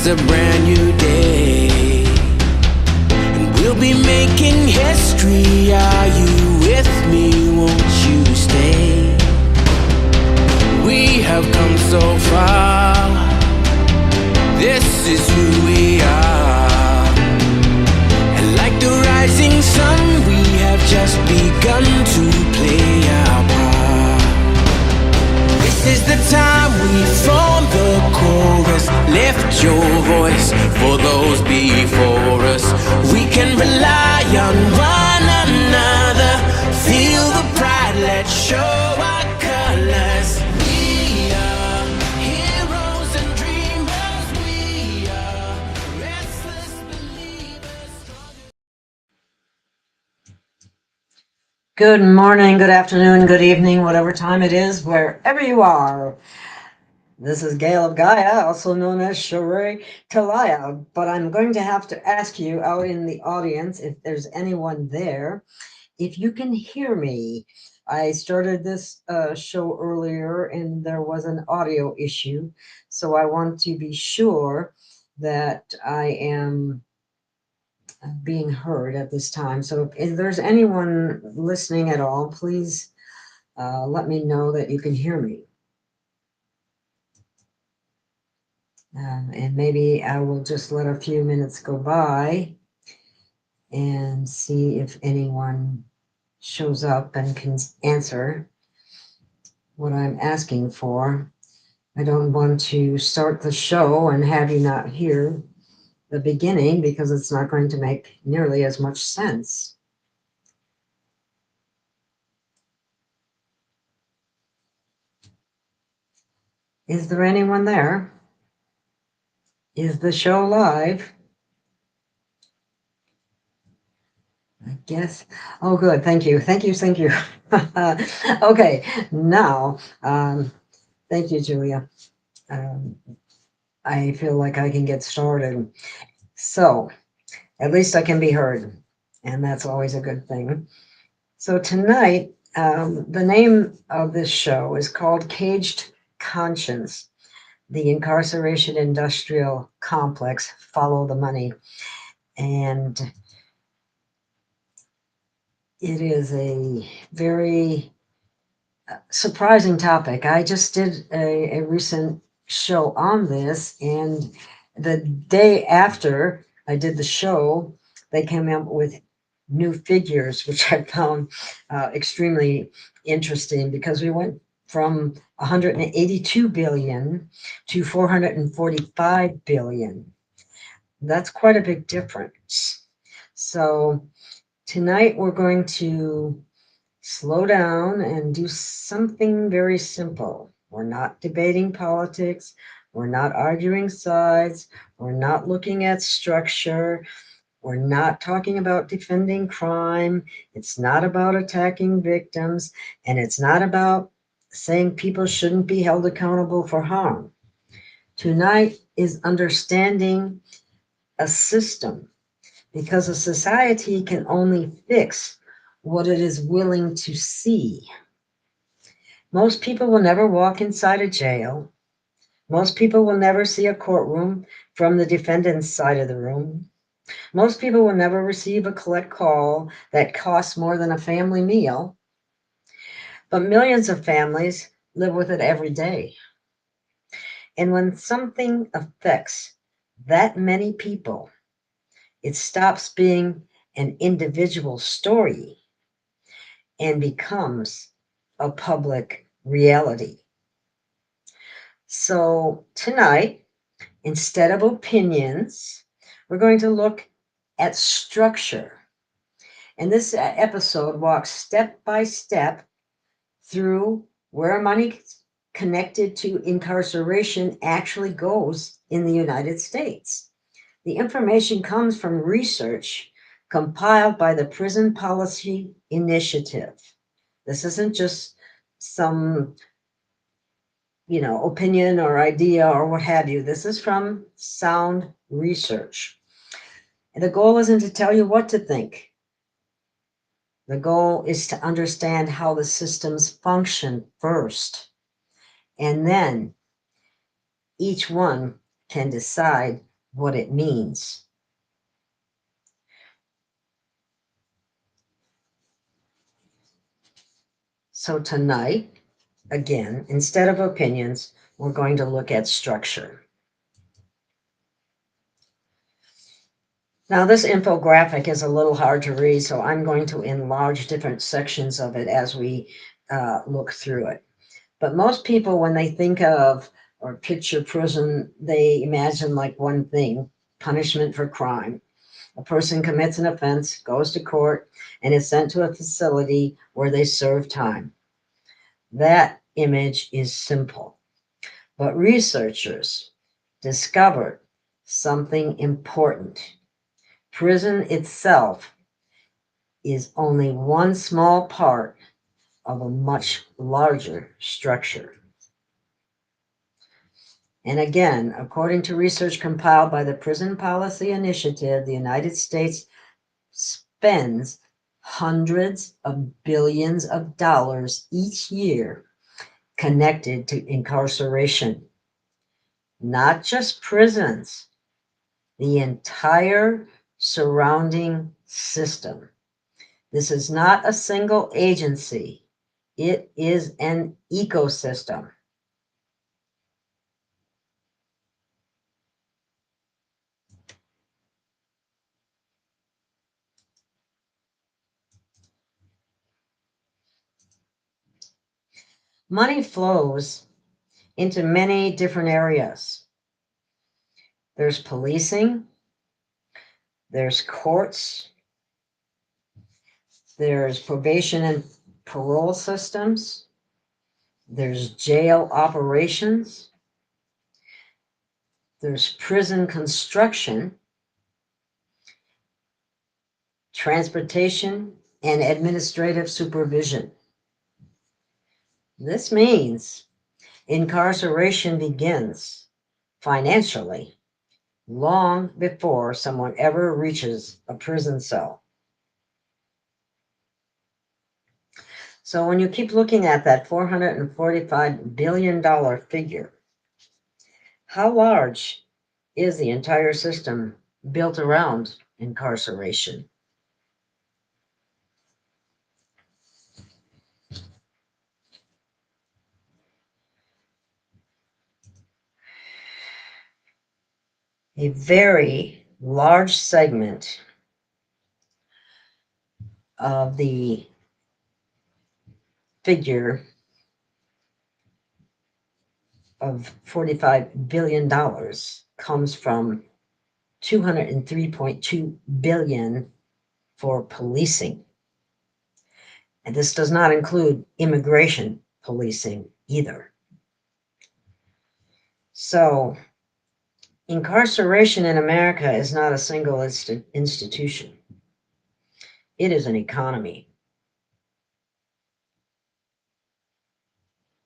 is a brand new day, and we'll be making history. Are you with me? Won't you stay? We have come so far. This is who we are. And like the rising sun, we have just begun to play our part. This is the time we form the chorus. Lift your voice for those before us. We can rely on one another. Feel the pride, let's show our colors. We are heroes and dreamers. We are restless believers. Good morning, good afternoon, good evening, whatever time it is, wherever you are. This is Gail of Gaia, also known as Sheree Talaya, but I'm going to have to ask you out in the audience, if there's anyone there, if you can hear me. I started this show earlier and there was an audio issue, so I want to be sure that I am being heard at this time. So if there's anyone listening at all, please let me know that you can hear me. And maybe I will just let a few minutes go by and see if anyone shows up and can answer what I'm asking for. I don't want to start the show and have you not hear the beginning, because it's not going to make nearly as much sense. Is there anyone there? Is the show live? I guess. Oh, good. Thank you. Thank you. Thank you. Okay. Now, thank you, Julia. I feel like I can get started. So, at least I can be heard, and that's always a good thing. So tonight, the name of this show is called Caged Conscience, the Incarceration Industrial Complex, Follow the Money. And it is a very surprising topic. I just did a recent show on this, and the day after I did the show, they came up with new figures, which I found extremely interesting, because we went from 182 billion to 445 billion. That's quite a big difference. So tonight we're going to slow down and do something very simple. We're not debating politics. We're not arguing sides. We're not looking at structure. We're not talking about defending crime. It's not about attacking victims. And it's not about saying people shouldn't be held accountable for harm. Tonight is understanding a system, because a society can only fix what it is willing to see. Most people will never walk inside a jail. Most people will never see a courtroom from the defendant's side of the room. Most people will never receive a collect call that costs more than a family meal. But millions of families live with it every day. And when something affects that many people, it stops being an individual story and becomes a public reality. So tonight, instead of opinions, we're going to look at structure. And this episode walks step by step through where money connected to incarceration actually goes in the United States. The information comes from research compiled by the Prison Policy Initiative. This isn't just some, opinion or idea or what have you. This is from sound research. And the goal isn't to tell you what to think. The goal is to understand how the systems function first. And then each one can decide what it means. So tonight, again, instead of opinions, we're going to look at structure. Now, this infographic is a little hard to read, so I'm going to enlarge different sections of it as we look through it. But most people, when they think of or picture prison, they imagine like one thing: punishment for crime. A person commits an offense, goes to court, and is sent to a facility where they serve time. That image is simple. But researchers discovered something important. Prison itself is only one small part of a much larger structure. And again, according to research compiled by the Prison Policy Initiative, the United States spends hundreds of billions of dollars each year connected to incarceration. Not just prisons, the entire surrounding system. This is not a single agency. It is an ecosystem. Money flows into many different areas. There's policing, there's courts, there's probation and parole systems, there's jail operations, there's prison construction, transportation, and administrative supervision. This means incarceration begins financially long before someone ever reaches a prison cell. So when you keep looking at that $445 billion figure, how large is the entire system built around incarceration? A very large segment of the figure of $45 billion comes from $203.2 billion for policing. And this does not include immigration policing either. So incarceration in America is not a single institution. It is an economy.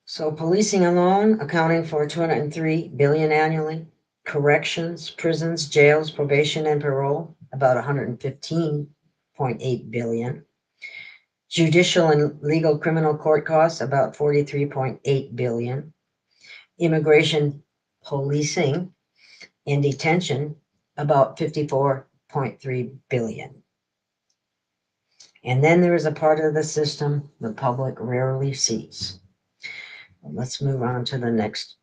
So policing alone accounting for $203 billion annually. Corrections, prisons, jails, probation, and parole, about $115.8 billion. Judicial and legal criminal court costs, about $43.8 billion. Immigration policing and detention, about $54.3 billion. And then there is a part of the system the public rarely sees. Let's move on to the next.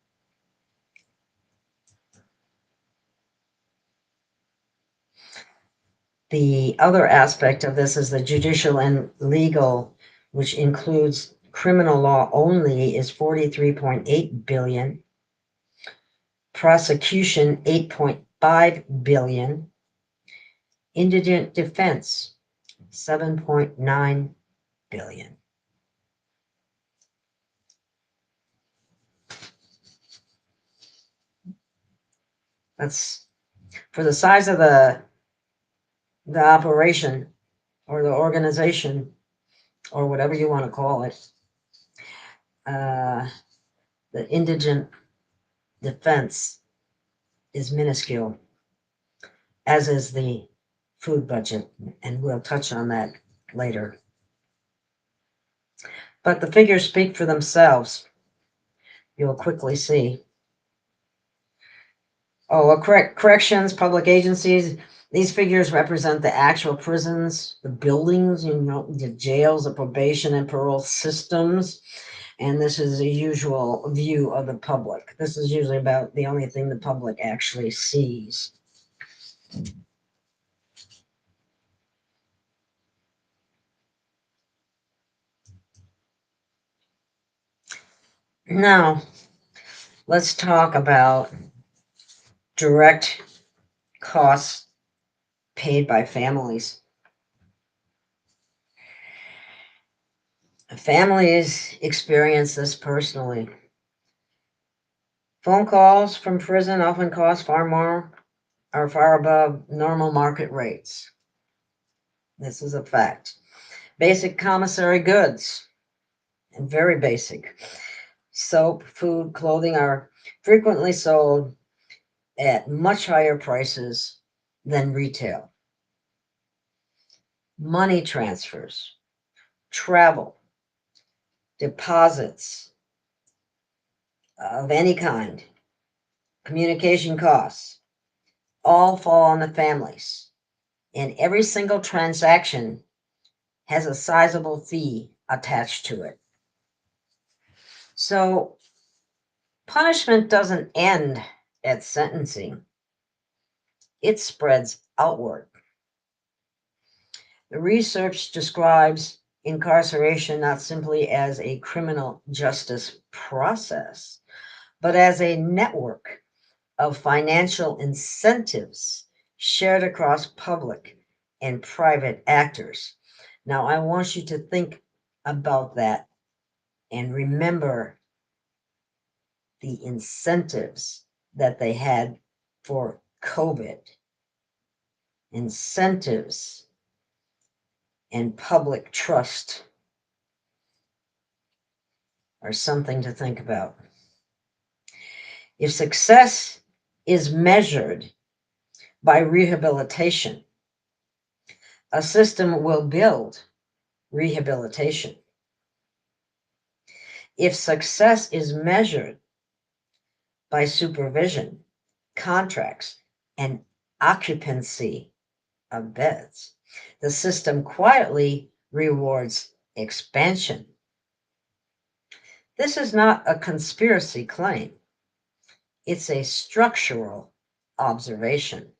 The other aspect of this is the judicial and legal, which includes criminal law only, is $43.8 billion. Prosecution, $8.5 billion. Indigent defense, $7.9 billion. That's for the size of the operation or the organization or whatever you want to call it. The indigent defense is minuscule, as is the food budget, and we'll touch on that later. But the figures speak for themselves. You'll quickly see. Oh, corrections, public agencies. These figures represent the actual prisons, the buildings, the jails, the probation and parole systems. And this is a usual view of the public. This is usually about the only thing the public actually sees. Now, let's talk about direct costs paid by families. Families experience this personally. Phone calls from prison often cost far more, are far above normal market rates. This is a fact. Basic commissary goods, and very basic. Soap, food, clothing are frequently sold at much higher prices than retail. Money transfers, travel, deposits of any kind, communication costs, all fall on the families. And every single transaction has a sizable fee attached to it. So punishment doesn't end at sentencing, it spreads outward. The research describes incarceration not simply as a criminal justice process, but as a network of financial incentives shared across public and private actors. Now, I want you to think about that and remember the incentives that they had for COVID. Incentives and public trust are something to think about. If success is measured by rehabilitation, a system will build rehabilitation. If success is measured by supervision, contracts, and occupancy of beds, the system quietly rewards expansion. This is not a conspiracy claim. It's a structural observation.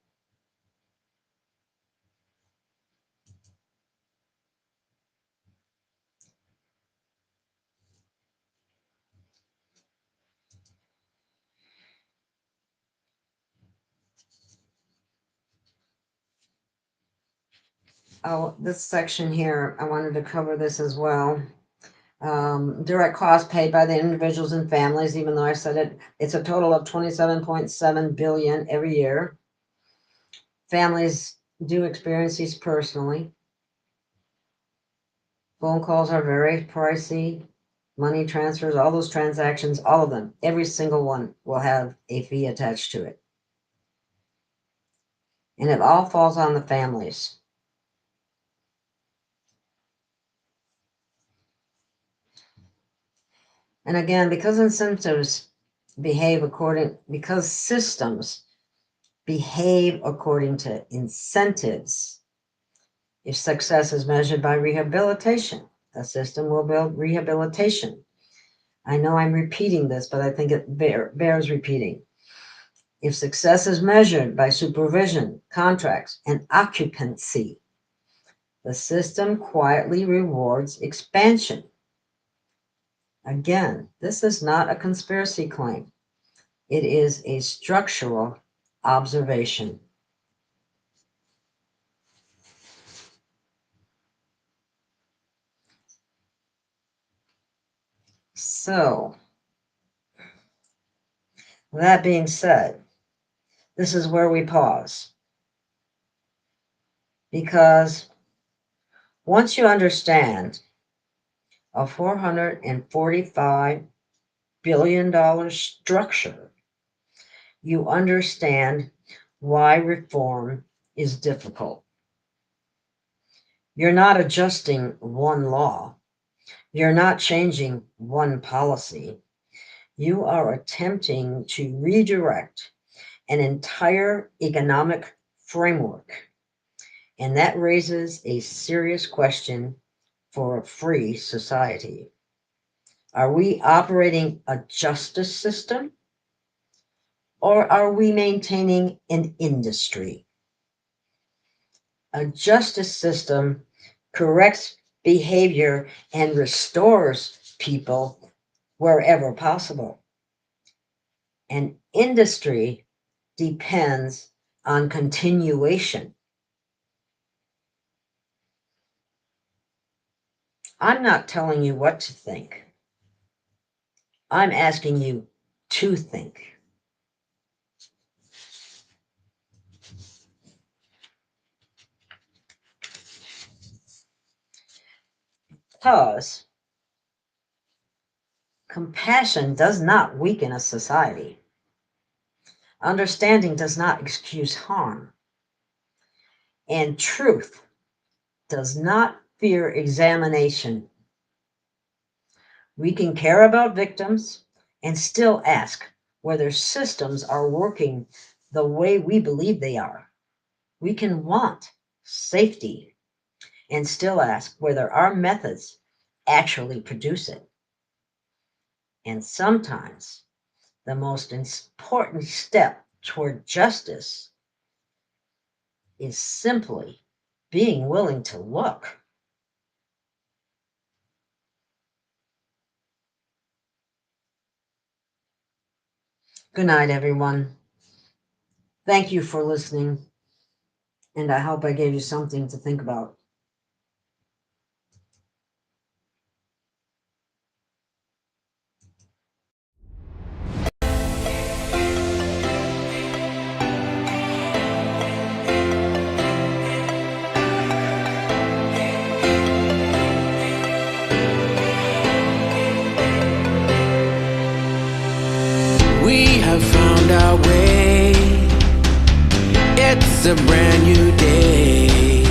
Oh, this section here, I wanted to cover this as well. Direct costs paid by the individuals and families, even though I said it, it's a total of 27.7 billion every year. Families do experience these personally. Phone calls are very pricey. Money transfers, all those transactions, all of them, every single one will have a fee attached to it. And it all falls on the families. And again, because systems behave according to incentives, if success is measured by rehabilitation, a system will build rehabilitation. I know I'm repeating this, but I think it bears repeating. If success is measured by supervision, contracts, and occupancy, the system quietly rewards expansion. Again, this is not a conspiracy claim. It is a structural observation. So, that being said, this is where we pause. Because once you understand a $445 billion structure, you understand why reform is difficult. You're not adjusting one law. You're not changing one policy. You are attempting to redirect an entire economic framework. And that raises a serious question for a free society. Are we operating a justice system, or are we maintaining an industry? A justice system corrects behavior and restores people wherever possible. An industry depends on continuation. I'm not telling you what to think. I'm asking you to think. Because compassion does not weaken a society. Understanding does not excuse harm. And truth does not fear examination. We can care about victims and still ask whether systems are working the way we believe they are. We can want safety and still ask whether our methods actually produce it. And sometimes the most important step toward justice is simply being willing to look. Good night, everyone. Thank you for listening, and I hope I gave you something to think about. We have found our way. It's a brand new day,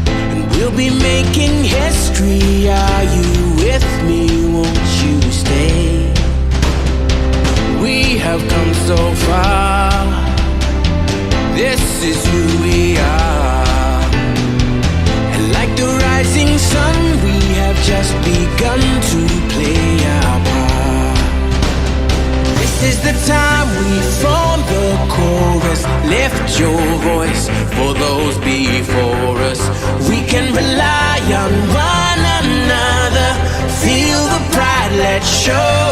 and we'll be making history. Are you with me? Won't you stay? We have come so far. This is who we are. And like the rising sun, we have just begun to play our part. This is the time we form the chorus. Lift your voice for those before us. We can rely on one another. Feel the pride, let's show